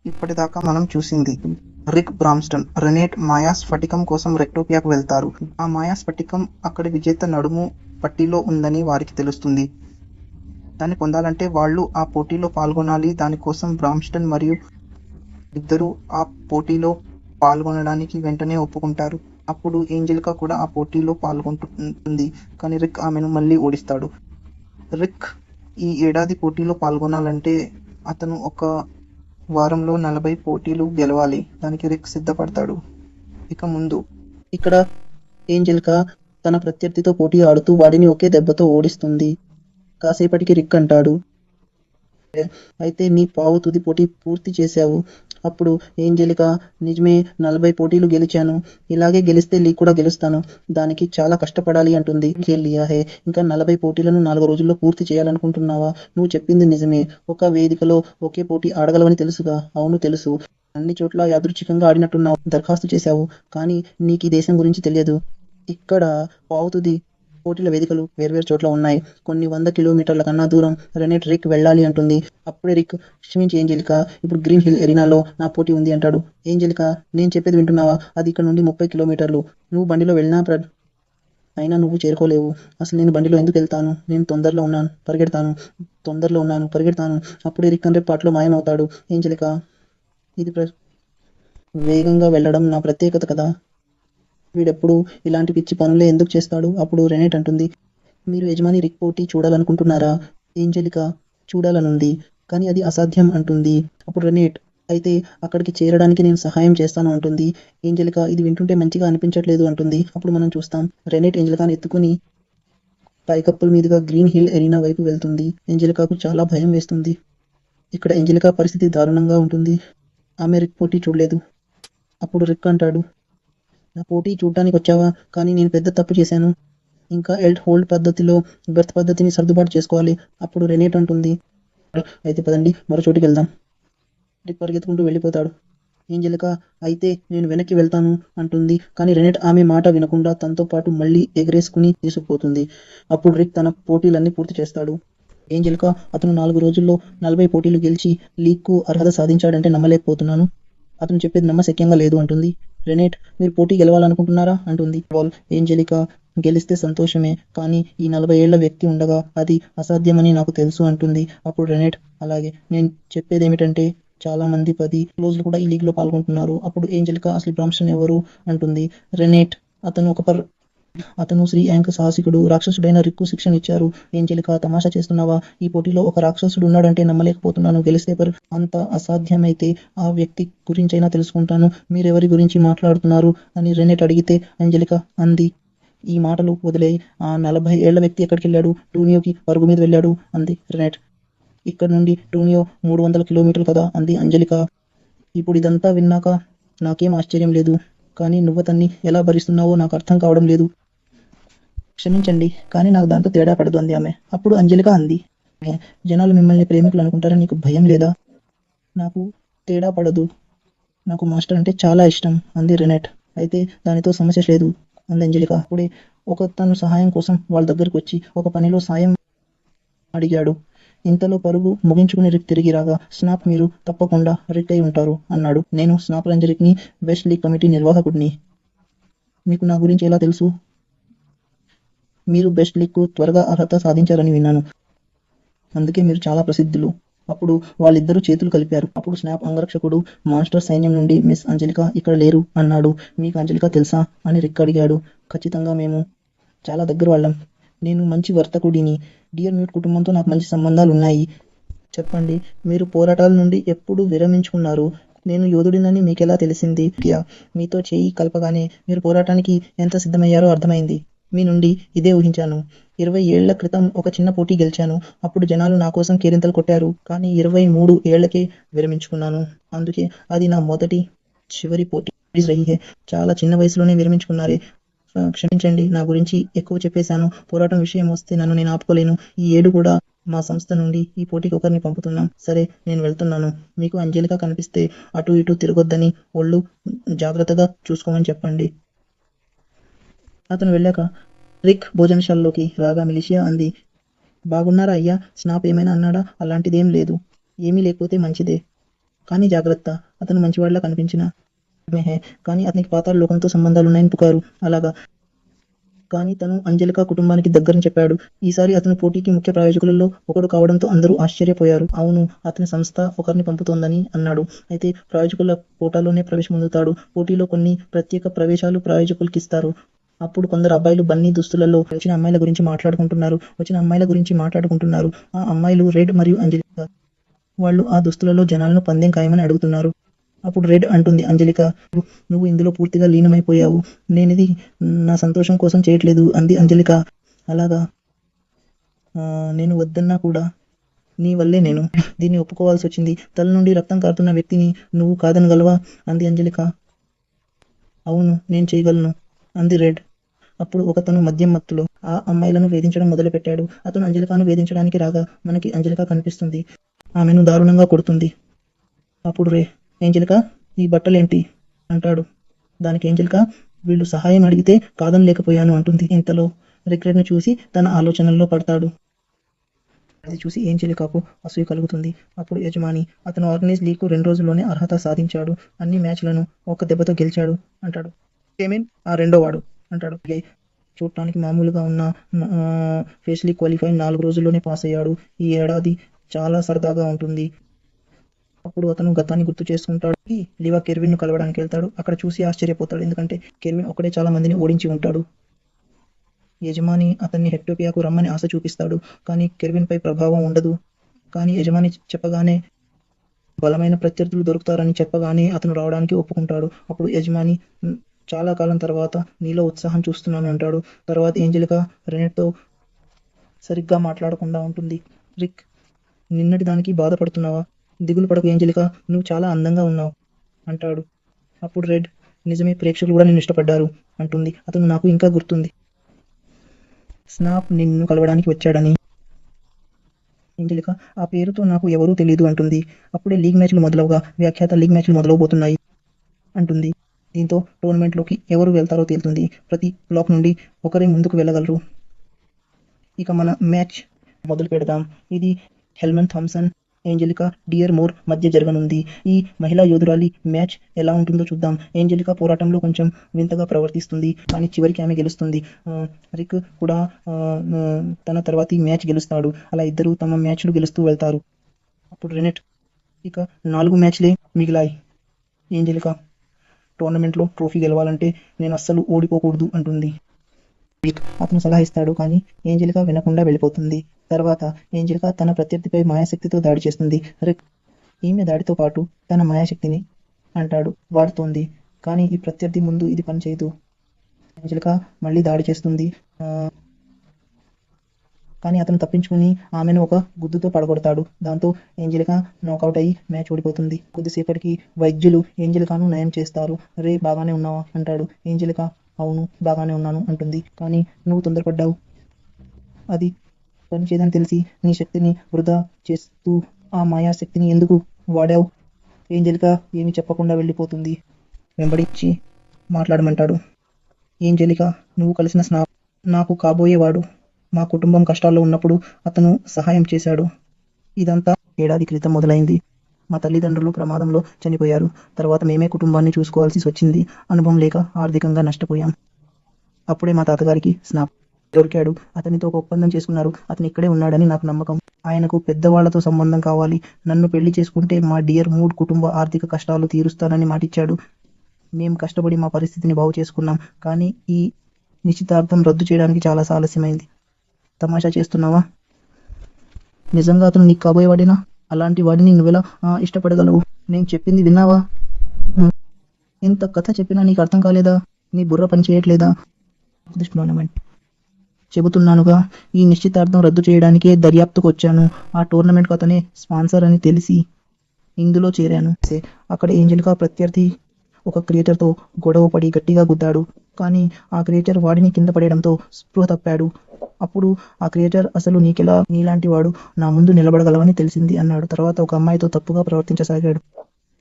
ఇప్పటిదాకా మనం చూసింది రిక్ బ్రామ్స్టన్, రెనేట్ మాయా స్ఫటికం కోసం రెక్టోపియాకు వెళ్తారు. ఆ మాయా స్ఫటికం అక్కడి విజేత నడుము పట్టీలో ఉందని వారికి తెలుస్తుంది. దాన్ని పొందాలంటే వాళ్ళు ఆ పోటీలో పాల్గొనాలి. దానికోసం బ్రామ్స్టన్ మరియు ఇద్దరు ఆ పోటీలో పాల్గొనడానికి వెంటనే ఒప్పుకుంటారు. అప్పుడు ఏంజెలికా కూడా ఆ పోటీలో పాల్గొంటుంది. కానీ రిక్ ఆమెను మళ్ళీ ఓడిస్తాడు. రిక్ ఈ ఏడాది పోటీలో పాల్గొనాలంటే అతను ఒక వారంలో 40 పోటీలు గెలవాలి. దానికి రిక్ సిద్ధపడతాడు. ఇక ముందు ఇక్కడ ఏంజెలికా తన ప్రత్యర్థితో పోటీ ఆడుతూ వాడిని ఒకే దెబ్బతో ఓడిస్తుంది. కాసేపటికి రిక్ అంటాడు, అయితే నీ పావు తుది పోటీ పూర్తి చేశావు. అప్పుడు ఏంజెలికా, నిజమే, 40 పోటీలు గెలిచాను. ఇలాగే గెలిస్తే లీగ్ కూడా గెలుస్తాను. దానికి చాలా కష్టపడాలి అంటుంది. లియా హే, ఇంకా 40 పోటీలను 4 రోజుల్లో పూర్తి చేయాలనుకుంటున్నావా? నువ్వు చెప్పింది నిజమే. ఒక వేదికలో ఒకే పోటీ ఆడగలవని తెలుసుగా? అవును తెలుసు. అన్ని చోట్ల యాదృచ్ఛికంగా ఆడినట్టున్నావు. దరఖాస్తు చేశావు. కానీ నీకు ఈ దేశం గురించి తెలియదు. ఇక్కడ పావుతుది పోటీల వేదికలు వేర్వేరు చోట్ల ఉన్నాయి. కొన్ని 100 కిలోమీటర్ల కన్నా దూరం. రెనేట్ రిక్ వెళ్ళాలి అంటుంది. అప్పుడే రిక్, క్షమించి ఏంజెలికా, ఇప్పుడు గ్రీన్ హిల్ ఎరీనాలో నా పోటీ ఉంది అంటాడు. ఏంజెలికా, నేను చెప్పేది వింటున్నావా? అది ఇక్కడ నుండి 30 కిలోమీటర్లు. నువ్వు బండిలో వెళ్ళినా అయినా నువ్వు చేరుకోలేవు. అసలు నేను బండిలో ఎందుకు వెళ్తాను? నేను తొందరలో ఉన్నాను, పరిగెడతాను. అప్పుడే రిక్ అంటే పాటలో మాయమవుతాడు. ఏంజెలికా, ఇది వేగంగా వెళ్ళడం నా ప్రత్యేకత కదా. వీడెప్పుడు ఇలాంటి పిచ్చి పనులే ఎందుకు చేస్తాడు? అప్పుడు రెనేట్ అంటుంది, మీరు యజమాని రిక్ పోటీ చూడాలనుకుంటున్నారా? ఏంజెలికా, చూడాలనుంది, కానీ అది అసాధ్యం అంటుంది. అప్పుడు రెనేట్, అయితే అక్కడికి చేరడానికి నేను సహాయం చేస్తాను అంటుంది. ఏంజెలికా, ఇది వింటుంటే మంచిగా అనిపించట్లేదు అంటుంది. అప్పుడు మనం చూస్తాం, రెనేట్ ఏంజెలికాని ఎత్తుకుని పైకప్పుల మీదుగా గ్రీన్ హిల్ ఎరీనా వైపు వెళ్తుంది. ఏంజెలికాకు చాలా భయం వేస్తుంది. ఇక్కడ ఏంజెలికా పరిస్థితి దారుణంగా ఉంటుంది. ఆమె రిక్ పోటీ చూడలేదు. అప్పుడు రిక్ అంటాడు, నా పోటీ చూడటానికి వచ్చావా? కానీ నేను పెద్ద తప్పు చేశాను. ఇంకా హోల్డ్ పద్ధతిలో బెర్త్ పద్ధతిని సర్దుబాటు చేసుకోవాలి. అప్పుడు రెనేట్ అంటుంది, అయితే పదండి మరో చోటికి వెళ్దాం. రిక్ పరిగెత్తుకుంటూ వెళ్ళిపోతాడు. ఏంజెలికా, అయితే నేను వెనక్కి వెళ్తాను అంటుంది. కానీ రెనేట్ ఆమె మాట వినకుండా తనతో పాటు మళ్ళీ ఎగరేసుకుని తీసుకుపోతుంది. అప్పుడు రిక్ తన పోటీలన్నీ పూర్తి చేస్తాడు. ఏంజెలికా, అతను 4 రోజుల్లో 40 పోటీలు గెలిచి లీగ్కు అర్హత సాధించాడంటే నమ్మలేకపోతున్నాను. అతను చెప్పేది నమ్మశక్యంగా లేదు అంటుంది. రెనేట్, మీరు పోటీ గెలవాలనుకుంటున్నారా అంటుంది. ఏంజెలికా, గెలిస్తే సంతోషమే, కానీ ఈ 40 ఏళ్ల వ్యక్తి ఉండగా అది అసాధ్యమని నాకు తెలుసు అంటుంది. అప్పుడు రెనేట్, అలాగే, నేను చెప్పేదేమిటంటే చాలా మంది 10 క్లోజ్లు కూడా ఈ లీగ్లో పాల్గొంటున్నారు. అప్పుడు ఏంజెలికా, అసలు బ్రామ్స్టన్ ఎవరు అంటుంది. రెనేట్, అతను శ్రీ యాంక్ సాహసికుడు. రాక్షసుడైన రిక్కు శిక్షణ ఇచ్చారు. ఏంజెలికా, తమాషా చేస్తున్నావా? ఈ పోటీలో ఒక రాక్షసుడు ఉన్నాడంటే నమ్మలేకపోతున్నాను. గెలిస్తే అంత అసాధ్యమైతే ఆ వ్యక్తి గురించైనా తెలుసుకుంటాను. మీరెవరి గురించి మాట్లాడుతున్నారు అని రెనేట్ అడిగితే ఏంజెలికా అంది, ఈ మాటలు వదిలేయి. ఆ 40 ఏళ్ల వ్యక్తి ఎక్కడికెళ్ళాడు? టూనియోకి పరుగు మీద వెళ్ళాడు అంది రెనేట్. ఇక్కడ నుండి టూనియో 300 కిలోమీటర్లు కదా అంది అంజలికా. ఇప్పుడు ఇదంతా విన్నాక నాకేం ఆశ్చర్యం లేదు. కానీ నువ్వతన్ని ఎలా భరిస్తున్నావో నాకు అర్థం కావడం లేదు. క్షమించండి, కానీ నాకు దాంతో తేడా పడదు అంది ఆమె. అప్పుడు అంజలిక అంది, జనాలు మిమ్మల్ని ప్రేమికులు అనుకుంటారని నీకు భయం లేదా? నాకు తేడా పడదు. నాకు మాస్టర్ అంటే చాలా ఇష్టం అంది రెనేట్. అయితే దానితో సమస్య లేదు అంది అంజలిక. అప్పుడే తను సహాయం కోసం వాళ్ళ దగ్గరకు వచ్చి ఒక పనిలో సాయం అడిగాడు. ఇంతలో పరుగు ముగించుకుని రిక్ తిరిగి రాగా, స్నాప్, మీరు తప్పకుండా రిక్ అయి ఉంటారు అన్నాడు. నేను స్నాప్ రంజరిక్ని, బెస్ట్ లీగ్ కమిటీ నిర్వాహకుడిని. మీకు నా గురించి ఎలా తెలుసు? మీరు బెస్ట్ లీగ్కు త్వరగా అర్హత సాధించారని విన్నాను. అందుకే మీరు చాలా ప్రసిద్ధులు. అప్పుడు వాళ్ళిద్దరూ చేతులు కలిపారు. అప్పుడు స్నాప్ అంగరక్షకుడు మాన్స్టర్ సైన్యం నుండి, మిస్ అంజలిక ఇక్కడ లేరు అన్నాడు. మీకు అంజలిక తెలుసా అని రిక్ అడిగాడు. ఖచ్చితంగా, మేము చాలా దగ్గర వాళ్ళం. నేను మంచి వర్తకుడిని. డియర్ మ్యూట్ కుటుంబంతో నాకు మంచి సంబంధాలు ఉన్నాయి. చెప్పండి, మీరు పోరాటాల నుండి ఎప్పుడు విరమించుకున్నారు? నేను యోధుడినని మీకెలా తెలిసింది? మీతో చేయి కలపగానే మీరు పోరాటానికి ఎంత సిద్ధమయ్యారో అర్థమైంది. మీ నుండి ఇదే ఊహించాను. 20 ఏళ్ల క్రితం ఒక చిన్న పోటీ గెలిచాను. అప్పుడు జనాలు నా కోసం కేరింతలు కొట్టారు. కానీ 23 ఏళ్లకే విరమించుకున్నాను. అందుకే అది నా మొదటి చివరి పోటీ. చాలా చిన్న వయసులోనే విరమించుకున్నారే. క్షమించండి, నా గురించి ఎక్కువ చెప్పేశాను. పోరాటం విషయం వస్తే నన్ను నేను ఆపుకోలేను. ఈ ఏడు కూడా మా సంస్థ నుండి ఈ పోటీకి ఒకరిని పంపుతున్నాం. సరే, నేను వెళ్తున్నాను. మీకు అంజలిక కనిపిస్తే అటు ఇటు తిరగొద్దని, ఒళ్ళు జాగ్రత్తగా చూసుకోమని చెప్పండి. అతను వెళ్ళాక రిక్ భోజనశాలలోకి రాగా మిలిషియా అంది, బాగున్నారా అయ్యా? స్నాప్ ఏమైనా అన్నాడా? అలాంటిదేం లేదు. ఏమీ లేకపోతే మంచిదే. కానీ జాగ్రత్త, అతను మంచివాడిలా కనిపించిన మెహే, కానీ అతనికి పాతాళ లోకంతో సంబంధాలున్నాయని పుకారు. అలాగా? కానీ తను అంజలిక కుటుంబానికి దగ్గరని చెప్పాడు. ఈసారి అతను పోటీకి ముఖ్య ప్రాయోజకులలో ఒకడు కావడంతో అందరూ ఆశ్చర్యపోయారు. అవును, అతని సంస్థ ఒకరిని పంపుతోందని అన్నాడు. అయితే ప్రాయోజకుల కోటాలోనే ప్రవేశం పొందుతాడు. పోటీలో కొన్ని ప్రత్యేక ప్రవేశాలు ప్రాయోజకులకిస్తారు. అప్పుడు కొందరు అబ్బాయిలు బన్నీ దుస్తులలో వచ్చిన అమ్మాయిల గురించి మాట్లాడుకుంటున్నారు. ఆ అమ్మాయిలు రెడ్ మరియు అంజలిక. వాళ్ళు ఆ దుస్తులలో జనాలను పందెం ఖాయమని అడుగుతున్నారు. అప్పుడు రెడ్ అంటుంది, అంజలిక, నువ్వు ఇందులో పూర్తిగా లీనమైపోయావు. నేనిది నా సంతోషం కోసం చేయట్లేదు అంది అంజలిక. అలాగా? నేను వద్దన్నా కూడా నీ వల్లే నేను దీన్ని ఒప్పుకోవాల్సి వచ్చింది. తల నుండి రక్తం కారుతున్న వ్యక్తిని నువ్వు కాదనగలవా అంది అంజలిక. అవును, నేను చేయగలను అంది రెడ్. అప్పుడు ఒకతను మద్యం మత్తులో ఆ అమ్మాయిలను వేధించడం మొదలుపెట్టాడు. అతను అంజలికను వేధించడానికి రాగా మనకి అంజలిక కనిపిస్తుంది. ఆమెను దారుణంగా కొడుతుంది. అప్పుడు ఏంజలిక, ఈ బట్టలేంటి అంటాడు. దానికి ఏంజలిక, వీళ్ళు సహాయం అడిగితే కాదనలేకపోయాను అంటుంది. ఇంతలో రిక్రెడ్ని చూసి తన ఆలోచనల్లో పడతాడు. అది చూసి ఏంజలికకు అసూయ కలుగుతుంది. అప్పుడు యజమాని, అతను ఆర్గనైజ్ లీగ్కు 2 రోజుల్లోనే అర్హత సాధించాడు. అన్ని మ్యాచ్లను ఒక్క దెబ్బతో గెలిచాడు అంటాడు. ఏమీన్ ఆ రెండో వాడు అంటాడు. చూడటానికి మామూలుగా ఉన్న ఫేస్లీ క్వాలిఫై 4 రోజుల్లోనే పాస్ అయ్యాడు. ఈ ఏడాది చాలా సరదాగా ఉంటుంది. అప్పుడు అతను గతాన్ని గుర్తు చేసుకుంటాడు. లివా కెర్విన్ ను కలవడానికి వెళ్తాడు. అక్కడ చూసి ఆశ్చర్యపోతాడు. ఎందుకంటే కెర్విన్ ఒక్కడే చాలా మందిని ఓడించి ఉంటాడు. యజమాని అతన్ని హెక్టోపియాకు రమ్మని ఆశ చూపిస్తాడు. కానీ కెర్విన్ పై ప్రభావం ఉండదు. కానీ యజమాని చెప్పగానే, బలమైన ప్రత్యర్థులు దొరుకుతారని చెప్పగానే అతను రావడానికి ఒప్పుకుంటాడు. అప్పుడు యజమాని, చాలా కాలం తర్వాత నీలో ఉత్సాహం చూస్తున్నాను అంటాడు. తర్వాత ఏంజలిక రెనెట్తో సరిగ్గా మాట్లాడకుండా ఉంటుంది. రిక్, నిన్నటి దానికి బాధపడుతున్నావా? దిగులు పడకు ఏంజలిక, నువ్వు చాలా అందంగా ఉన్నావు అంటాడు. అప్పుడు రెడ్, నిజమే, ప్రేక్షకులు కూడా నిన్ను ఇష్టపడ్డారు అంటుంది. అతను నాకు ఇంకా గుర్తుంది. స్నాప్ నిన్ను కలవడానికి వచ్చాడని. ఏంజలిక, ఆ పేరుతో నాకు ఎవరూ తెలీదు అంటుంది. అప్పుడే లీగ్ మ్యాచ్లు మొదలవగా, వ్యాఖ్యాత లీగ్ మ్యాచ్లు మొదలవబోతున్నాయి అంటుంది. దీంతో టోర్నమెంట్లోకి ఎవరు వెళ్తారో తేలుతుంది. ప్రతి బ్లాక్ నుండి ఒకరే ముందుకు వెళ్ళగలరు. ఇక మన మ్యాచ్ మొదలు పెడదాం. ఇది హెల్మన్ థామ్సన్, ఏంజలిక డియర్ మోర్ మధ్య జరగనుంది. ఈ మహిళా యోధురాలి మ్యాచ్ ఎలా ఉంటుందో చూద్దాం. ఏంజలిక పోరాటంలో కొంచెం వింతగా ప్రవర్తిస్తుంది, కానీ చివరికి ఆమె గెలుస్తుంది. రిక్ కూడా తన తర్వాతి మ్యాచ్ గెలుస్తాడు. అలా ఇద్దరు తమ మ్యాచ్లు గెలుస్తూ వెళ్తారు. అప్పుడు రెనెట్, ఇక 4 మ్యాచ్లే మిగిలాయి. ఏంజలిక, టోర్నమెంట్లో ట్రోఫీ గెలవాలంటే నేను అస్సలు ఓడిపోకూడదు అంటుంది. అతను సలహా ఇస్తాడు, కానీ ఏంజలిక వినకుండా వెళ్ళిపోతుంది. తర్వాత ఏంజలిక తన ప్రత్యర్థిపై మాయాశక్తితో దాడి చేస్తుంది. రిక్, ఈమె దాడితో పాటు తన మాయాశక్తిని అంటాడు వాడుతోంది, కానీ ఈ ప్రత్యర్థి ముందు ఇది పనిచేయదు. ఏంజలిక మళ్ళీ దాడి చేస్తుంది, కానీ అతను తప్పించుకుని ఆమెను ఒక గుద్దుతో పడగొడతాడు. దాంతో ఏంజలిక నాకౌట్ అయ్యి మ్యాచ్ ఓడిపోతుంది. కొద్దిసేపటికి వైద్యులు ఏంజలికను నయం చేస్తారు. రే, బాగానే ఉన్నావా అంటాడు. ఏంజలిక, అవును, బాగానే ఉన్నాను అంటుంది. కానీ నువ్వు తొందరపడ్డావు. అది పనిచేయదని తెలిసి నీ శక్తిని వృధా చేస్తూ ఆ మాయాశక్తిని ఎందుకు వాడావు? ఏంజలిక ఏమీ చెప్పకుండా వెళ్ళిపోతుంది. వెంబడించి మాట్లాడమంటాడు. ఏంజలిక, నువ్వు కలిసిన స్నాప్ నాకు కాబోయేవాడు. మా కుటుంబం కష్టాల్లో ఉన్నప్పుడు అతను సహాయం చేశాడు. ఇదంతా ఏడాది క్రితం మొదలైంది. మా తల్లిదండ్రులు ప్రమాదంలో చనిపోయారు. తర్వాత మేమే కుటుంబాన్ని చూసుకోవాల్సి వచ్చింది. అనుభవం లేక ఆర్థికంగా నష్టపోయాం. అప్పుడే మా తాతగారికి స్నాప్ దొరికాడు. అతనితో ఒక ఒప్పందం చేసుకున్నారు. అతను ఇక్కడే ఉన్నాడని నాకు నమ్మకం. ఆయనకు పెద్దవాళ్లతో సంబంధం కావాలి. నన్ను పెళ్లి చేసుకుంటే మా డియర్ మూడ్ కుటుంబ ఆర్థిక కష్టాలు తీరుస్తానని మాటిచ్చాడు. మేం కష్టపడి మా పరిస్థితిని బాగు చేసుకున్నాం. కానీ ఈ నిశ్చితార్థం రద్దు చేయడానికి చాలా ఆలస్యమైంది. తమాషా చేస్తున్నావా? నిజంగా అతను నీకు కాబోయేవాడేనా? అలాంటి వాడిని నువ్వెలా ఇష్టపడగలవు? నేను చెప్పింది విన్నావా? ఇంత కథ చెప్పినా నీకు అర్థం కాలేదా? నీ బుర్ర పని చేయట్లేదా? చెబుతున్నానుగా, ఈ నిశ్చితార్థం రద్దు చేయడానికే దర్యాప్తుకు వచ్చాను. ఆ టోర్నమెంట్కు అతనే స్పాన్సర్ అని తెలిసి ఇందులో చేరాను. అక్కడ ఏంజలిక ప్రత్యర్థి ఒక క్రియేటర్తో గొడవపడి గట్టిగా గుద్దాడు. కానీ ఆ క్రియేటర్ వాడిని కింద పడేయడంతో స్పృహ తప్పాడు. అప్పుడు ఆ క్రియేటర్, అసలు నీలాంటి వాడు నా ముందు నిలబడగలవని తెలిసింది అన్నాడు. తర్వాత ఒక అమ్మాయితో తప్పుగా ప్రవర్తించసాగాడు.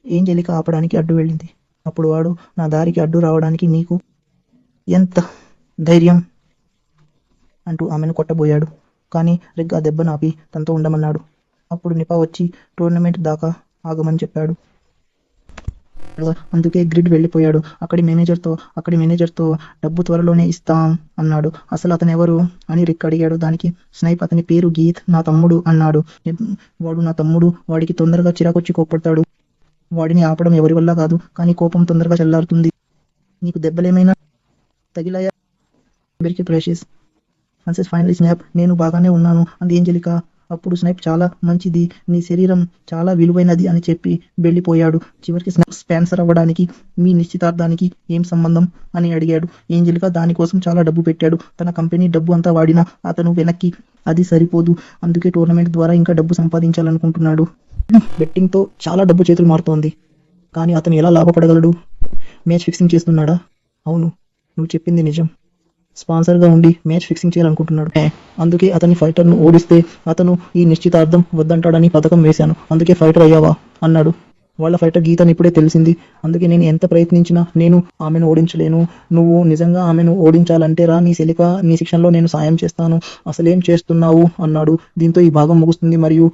ఏంజలిక ఆపడానికి అడ్డు వెళ్ళింది. అప్పుడు వాడు, నా దారికి అడ్డు రావడానికి నీకు ఎంత ధైర్యం అంటూ ఆమెను కొట్టబోయాడు. కానీ రిగ్ ఆ దెబ్బను ఆపి తనతో ఉండమన్నాడు. అప్పుడు నిపా వచ్చి టోర్నమెంట్ దాకా ఆగమని చెప్పాడు. అందుకే గ్రిడ్ వెళ్ళిపోయాడు. అక్కడి మేనేజర్తో డబ్బు త్వరలోనే ఇస్తాం అన్నాడు. అసలు అతనెవరు అని రిక్ అడిగాడు. దానికి స్నైప్ అతని పేరు గీత్, నా తమ్ముడు అన్నాడు. వాడు నా తమ్ముడు, వాడికి తొందరగా చిరాకొచ్చి కోప్పడతాడు. వాడిని ఆపడం ఎవరి వల్ల కాదు, కానీ కోపం తొందరగా చల్లారుతుంది. నీకు దెబ్బలేమైనా తగిలాయా బెరికి ప్రెషియస్ అన్సెస్ ఫైనలీ స్నాప్. నేను బాగానే ఉన్నాను అంది ఏంజెలిక. అప్పుడు స్నైప్ చాలా మంచిది, నీ శరీరం చాలా విలువైనది అని చెప్పి వెళ్ళిపోయాడు. చివరికి స్నైప్ స్పాన్సర్ అవ్వడానికి మీ నిశ్చితార్థానికి ఏం సంబంధం అని అడిగాడు. ఏంజెలిక దానికోసం చాలా డబ్బు పెట్టాడు. తన కంపెనీ డబ్బు అంతా వాడినా అతను వెనక్కి అది సరిపోదు. అందుకే టోర్నమెంట్ ద్వారా ఇంకా డబ్బు సంపాదించాలనుకుంటున్నాడు. బెట్టింగ్తో చాలా డబ్బు చేతులు మారుతోంది, కానీ అతను ఎలా లాభపడగలడు? మ్యాచ్ ఫిక్సింగ్ చేస్తున్నాడా? అవును, నువ్వు చెప్పింది నిజం. స్పాన్సర్గా ఉండి మ్యాచ్ ఫిక్సింగ్ చేయాలనుకుంటున్నాడు. అందుకే అతని ఫైటర్ను ఓడిస్తే అతను ఈ నిశ్చితార్థం వద్దంటాడని పథకం వేశాను. అందుకే ఫైటర్ అయ్యావా అన్నాడు. వాళ్ళ ఫైటర్ గీతని ఇప్పుడే తెలిసింది. అందుకే నేను ఎంత ప్రయత్నించినా నేను ఆమెను ఓడించలేను. నువ్వు నిజంగా ఆమెను ఓడించాలంటే రా, నీ శిక్షణలో నేను సాయం చేస్తాను. అసలేం చేస్తున్నావు అన్నాడు. దీంతో ఈ భాగం ముగుస్తుంది మరియు